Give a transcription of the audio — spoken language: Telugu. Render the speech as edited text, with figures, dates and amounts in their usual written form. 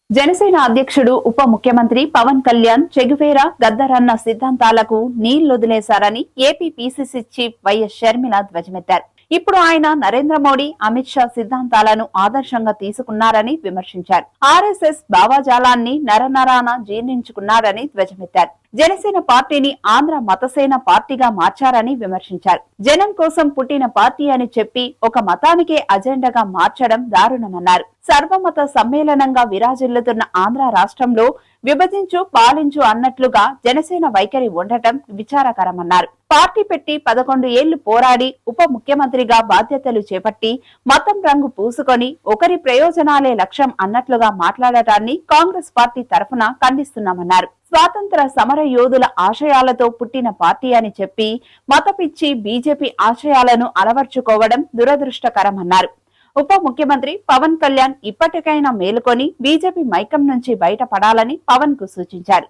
జనసేన అధ్యక్షుడు ఉప ముఖ్యమంత్రి పవన్ కళ్యాణ్ చెగువేరా గద్దరన్న సిద్ధాంతాలకు నీళ్లొదిలేశారని AP PCC chief YS Sharmila ధ్వజమెత్తారు. ఇప్పుడు ఆయన నరేంద్ర మోడీ, అమిత్ షా సిద్ధాంతాలను ఆదర్శంగా తీసుకున్నారని విమర్శించారు. ఆర్ఎస్ఎస్ భావజాలాన్ని నరనరాన జీర్ణించుకున్నారని ధ్వజమెత్తారు. జనసేన పార్టీని ఆంధ్ర మతసేన పార్టీగా మార్చారని విమర్శించారు. జనం కోసం పుట్టిన పార్టీ అని చెప్పి ఒక మతానికే అజెండాగా మార్చడం దారుణమన్నారు. సర్వమత సమ్మేళనంగా విరాజిల్లుతున్న ఆంధ్ర రాష్ట్రంలో విభజించు పాలించు అన్నట్లుగా జనసేన వైఖరి ఉండటం విచారకరమన్నారు. పార్టీ పెట్టి 11 ఏళ్లు పోరాడి ఉప ముఖ్యమంత్రిగా బాధ్యతలు చేపట్టి మతం రంగు పూసుకొని ఒకరి ప్రయోజనాలే లక్ష్యం అన్నట్లుగా మాట్లాడటాన్ని కాంగ్రెస్ పార్టీ తరఫున ఖండిస్తున్నామన్నారు. స్వాతంత్ర సమర యోధుల ఆశయాలతో పుట్టిన పార్టీ అని చెప్పి మతపిచ్చి బీజేపీ ఆశయాలను అలవర్చుకోవడం దురదృష్టకరమన్నారు. ఉప ముఖ్యమంత్రి పవన్ కళ్యాణ్ ఇప్పటికైనా మేలుకొని బీజేపీ మైకం నుంచి బయటపడాలని పవన్ కు సూచించారు.